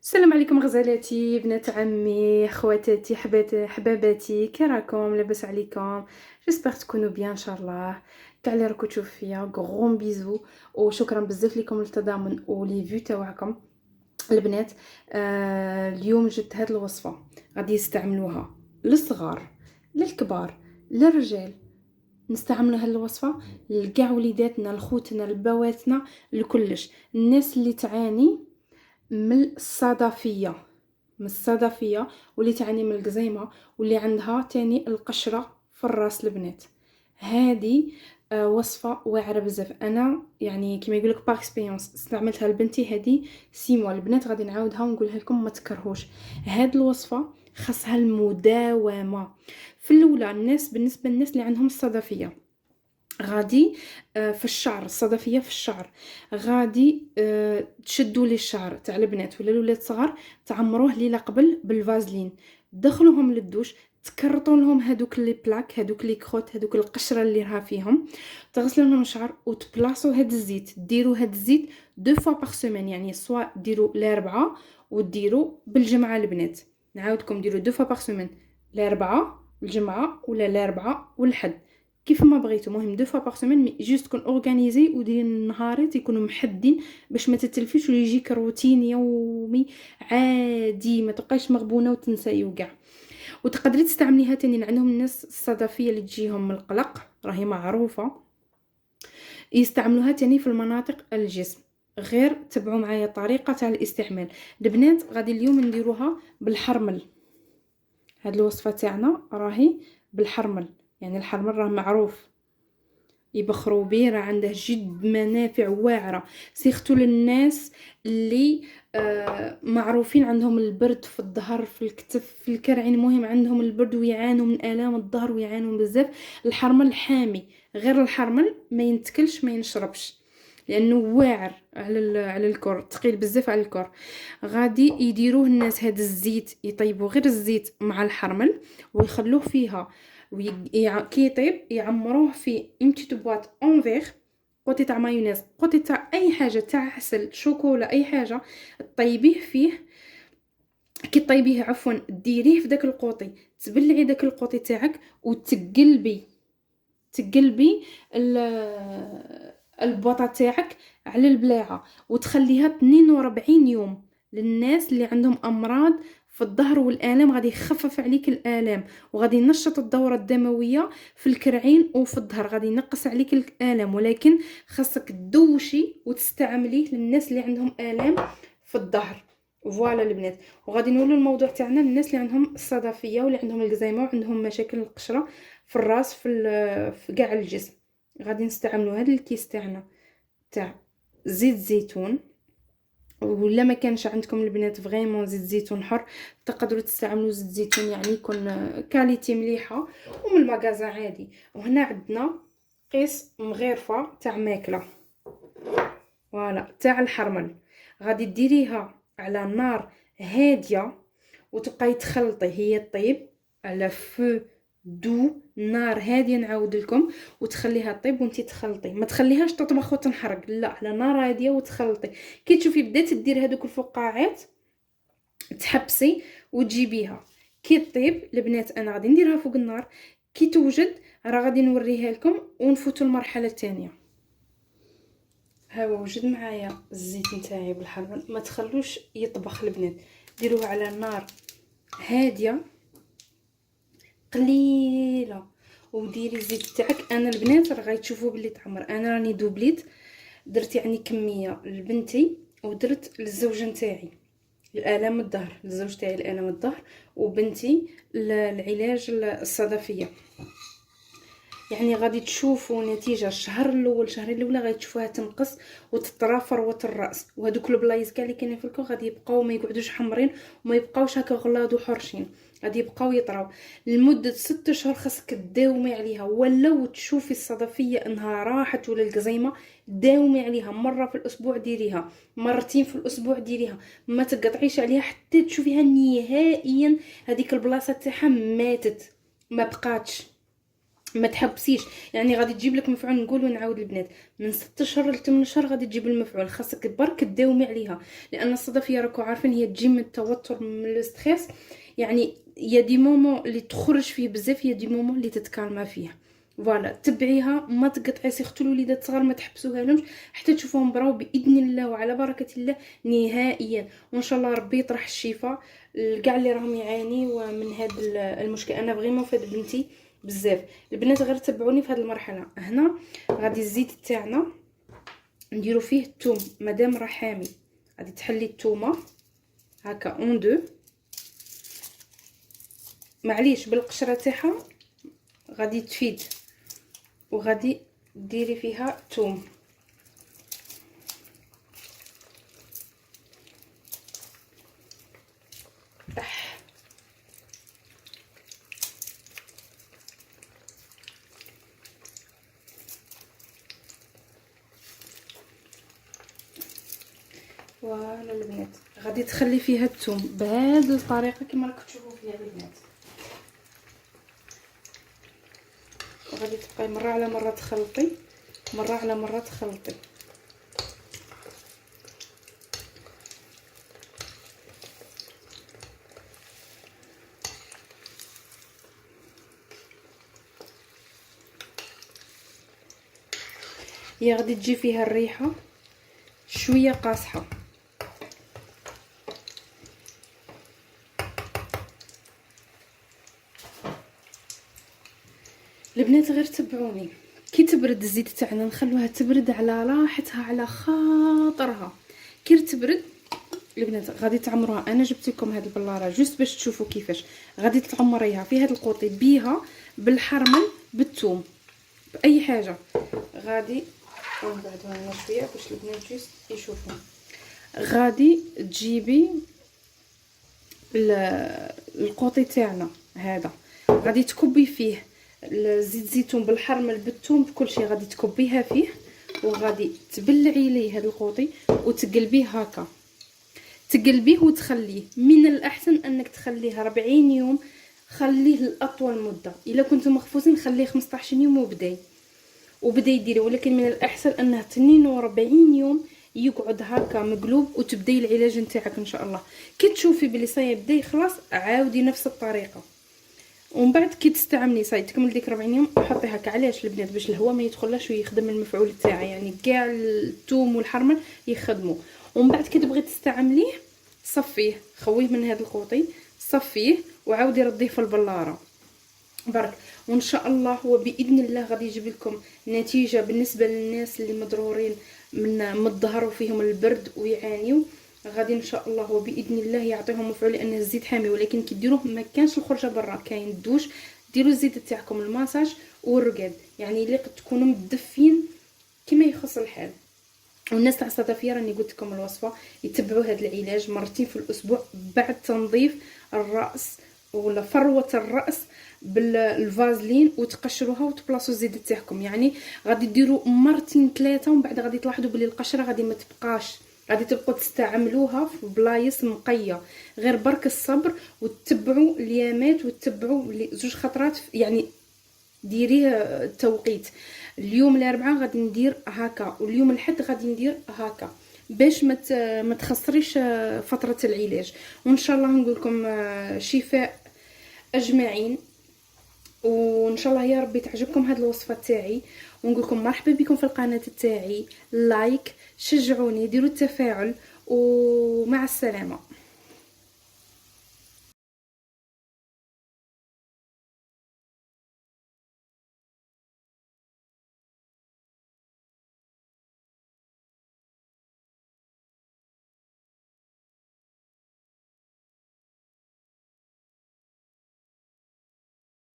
السلام عليكم غزالاتي، بنات عمي، خواتاتي، حباباتي، كي راكم؟ لاباس عليكم؟ جيسبر تكونوا بيان ان شاء الله. كاع اللي راكم تشوفوا فيا غون بيزو، وشكرا بزاف لكم التضامن ولي فيو تاعكم البنات. اليوم جبت هاد الوصفه غادي يستعملوها للصغار، للكبار، للرجال. نستعملوا هاد الوصفه لكاع وليداتنا، لخوتنا، لبواتنا، لكلش الناس اللي تعاني من الصدفيه، واللي تعاني من القزيمه، واللي عندها تاني القشره في الراس البنات. هذه وصفه واعره بزاف. انا يعني كما يقولك باغ اكسبيريونس استعملتها لبنتي هذه 6 موا. البنات غادي نعاودها ونقولها لكم ما تكرهوش. هذه الوصفه خاصها المداومه. في الاولى الناس، بالنسبه للناس اللي عندهم الصدفيه، غادي في الشعر، الصدفيه في الشعر، غادي تشدوا لي الشعر تاع البنات ولا الولاد صغار، تعمروه ليله قبل بالفازلين، دخلوهم للدوش، تكرطوا لهم هذوك لي بلاك، هذوك لي كروت، هذوك القشره اللي راها فيهم، تغسلوا لهم الشعر وتبلاصوا هذا الزيت. ديروا هذا الزيت دو فوا باغ سيمين، يعني سوا ديروا الاربعه وديروا بالجمعه البنات. نعاودكم، ديروا دو فوا باغ سيمين، الاربعه الجمعه ولا الاربعه والحد، كيف ما بغيتو. مهم دو فوا باغ سيمين، مي جوست تكون اورغانيزي وديري النهارات يكونوا محدين باش ما تتلفيش ويجيك روتين يومي عادي، ما تبقايش مغبونه وتنساي وكاع. وتقدري تستعمليها تاني عندهم الناس الصدفيه اللي تجيهم من القلق، راهي معروفه، يستعملوها تاني في المناطق الجسم. غير تبعوا معايا طريقه تاع الاستعمال. البنات غادي اليوم نديروها بالحرمل. هاد الوصفه تاعنا راهي بالحرمل، يعني الحرمل راه معروف يبخروا به، راه عنده جد منافع واعره، سيختو للناس اللي معروفين عندهم البرد في الظهر، في الكتف، في الكرعين. المهم عندهم البرد ويعانوا من الام الظهر ويعانوا بزاف. الحرمل حامي، غير الحرمل ما ينتكلش ما ينشربش لانه واعر على الكور، ثقيل بزاف على الكور. غادي يديروه الناس هذا الزيت، يطيبوا غير الزيت مع الحرمل ويخلوه فيها، كي يطيب يعمروه في اون بتيت بواط اون فيغ، قوتي تاع مايونيز، قوتي تاع اي حاجه، تاع عسل، شوكولا، اي حاجه طيبيه فيه. كي طيبيه عفوا ديريه في داك القوطي، تبلعي داك القوطي تاعك تقلبي البواطه تاعك على البلاعه وتخليها 42 يوم. للناس اللي عندهم امراض في الظهر والالام غادي يخفف عليك الالام، وغادي ينشط الدوره الدمويه في الكرعين وفي الظهر، غادي ينقص عليك الالام. ولكن خاصك تدوشي وتستعمليه للناس اللي عندهم الام في الظهر. فوالا البنات، وغادي نقولوا الموضوع تاعنا للناس اللي عندهم الصدفيه واللي عندهم القزيمه وعندهم مشاكل القشره في الراس، في كاع الجسم. غادي نستعملوا هذا الكيس تاعنا تاع زيت زيتون، ولا ما كانش عندكم البنات فريمون زيت زيتون حر، تقدروا تستعملوا زيت زيتون يعني يكون كاليتي مليحه ومن المغازا عادي. وهنا عندنا قيس مغرفه تاع ماكله، فوالا تاع الحرمل. غادي ديريها على نار هاديه وتبقاي تخلطي، هي طيب على فو دو، نار هاديه نعاود لكم، وتخليها طيب وانتي تخلطي، ما تخليهاش تطبخ وتنحرق، لا، على نار هاديه وتخلطي. كي تشوفي بدات دير هذوك الفقاعات تحبسي وتجيبيها. كي طيب البنات انا غادي نديرها فوق النار، كي توجد راه غادي نوريها لكم ونفوتوا المرحله الثانيه. ها هو وجد معايا الزيت نتاعي بالحرمل، ما تخلوش يطبخ البنات، ديروه على نار هاديه قليله وديري الزيت تاعك. انا البنات راه غايتشوفوا بلي تعمر، انا راني دوبليت، درت يعني كميه لبنتي ودرت للزوج نتاعي الالام الظهر، للزوج تاعي الالام الظهر، وبنتي العلاج الصدفيه. يعني غادي تشوفوا نتيجه الشهر الاول، الشهرين الاولى غادي تشوفوها تنقص وتطرى فروه الراس، وهذوك البلايص كاع اللي كاينين في الكو غادي يبقاو ما يقعدوش حمرين وما يبقاوش هكا غلاض وحرشين، غادي يبقاو يطراو لمده 6 شهور. خاصك تداومي عليها، ولو تشوفي الصدفيه انها راحت ولا القزيمه داومي عليها، مره في الاسبوع ديريها، مرتين في الاسبوع ديريها، ما تقطعيش عليها حتى تشوفيها نهائيا هذيك البلاصه تاعها ماتت ما بقاتش. ما تحبسيش، يعني غادي تجيب لك مفعول. نقول ونعاود البنات، من 6 شهور ل 8 شهور غادي تجيب المفعول. خاصك برك تداومي عليها، لان الصدفيه راكو عارفين هي تجي من التوتر، من الاستريس. يعني يا دي مومون اللي تخرج فيه بزاف، يا دي مومون اللي تتكالما فيه. فوالا تبعيها، ما تقطعي سيختو الوليدات الصغار، ما تحبسوها لهمش حتى تشوفوهم براو باذن الله وعلى بركه الله نهائيا. وان شاء الله ربي يطرح الشفاء لكاع اللي راهم يعانيوا من هذا المشكل. انا فريمون فاد بنتي بزاف. البنات غير تبعوني في هذه المرحله. هنا غادي الزيت تاعنا نديرو فيه الثوم، مادام راه حامي غادي تحلي الثومه هكا اون دو، معليش بالقشره تاعها غادي تفيد، وغادي ديري فيها الثوم. فوالا البنات غادي تخلي فيها الثوم بهذه الطريقه كما راكم تشوفوا فيها البنات. وغادي تبقاي مره على مره تخلطي، مره على مره تخلطي. هي غادي تجي فيها الريحه شويه قاصحه. البنات غير تبعوني، كي تبرد الزيت تاعنا نخلوها تبرد على راحتها على خاطرها. كي تبرد البنات غادي تعمروها. انا جبت لكم هاد البلاره جوست باش تشوفوا كيفاش غادي تعمريها في هاد القوطي بيها، بالحرمل، بالثوم، باي حاجه. غادي نبعدوها هنا شويه باش البنات جوست يشوفوا. غادي تجيبي القوطي تاعنا هذا، غادي تكبي فيه زيت زيتون بالحرمل بالثوم بكل شيء، غادي تكبيها فيه وغادي تبلعي ليه هذا القوطي وتقلبيه هكا. تقلبيه وتخليه. من الاحسن انك تخليه 40 يوم، خليه لاطول مده. الا كنتم مخفوزين خليه 15 يوم وبدا يديري، ولكن من الاحسن انه 42 يوم يقعد هكا مقلوب، وتبداي العلاج نتاعك ان شاء الله. كي تشوفي بلي صاي بدا يخلص عاودي نفس الطريقه، ومن بعد كي تستعملي صاي تكمل ديك 40 يوم حطي هكا. علاش البنات؟ باش الهواء ما يدخلش ويخدم المفعول تاعي، يعني كاع الثوم والحرمل يخدموا. ومن بعد كي تبغي تستعمليه صفيه، خويه من هذا القوطي، صفيه وعاودي رديه في البلاره برك. وان شاء الله وباذن الله غادي يجيب لكم نتيجه بالنسبه للناس اللي مضرورين من الظهر وفيهم البرد ويعانيوا. غادي ان شاء الله وباذن الله يعطيهم مفعول، لان الزيت حامي. ولكن كي ديروه ما كانش الخرجه برا، كاين الدوش، ديروا الزيت تاعكم الماساج والرقاد، يعني اللي تكونوا مدفين كما يخص الحال. والناس تاع الصدفيه راني قلت لكم الوصفه، يتبعوا هذا العلاج مرتين في الاسبوع بعد تنظيف الراس ولا فروه الراس بالفازلين، وتقشروها وتبلاصوا الزيت تاعكم. يعني غادي ديروا مرتين ثلاثه، ومن بعد غادي تلاحظوا بلي القشره غادي ما تبقاش، غادي تبقوا تستعملوها في بلايص نقيه. غير برك الصبر وتتبعوا اليامات وتتبعوا زوج خطرات، يعني ديريه توقيت. اليوم الاربعاء غادي ندير هكا، واليوم الاحد غادي ندير هكا، باش ما تخسريش فتره العلاج. وان شاء الله نقول لكم شفاء اجمعين، وان شاء الله يا ربي تعجبكم هذه الوصفه تاعي. ونقول لكم مرحبا بكم في القناه تاعي. لايك، شجعوني، ديروا التفاعل، ومع السلامه.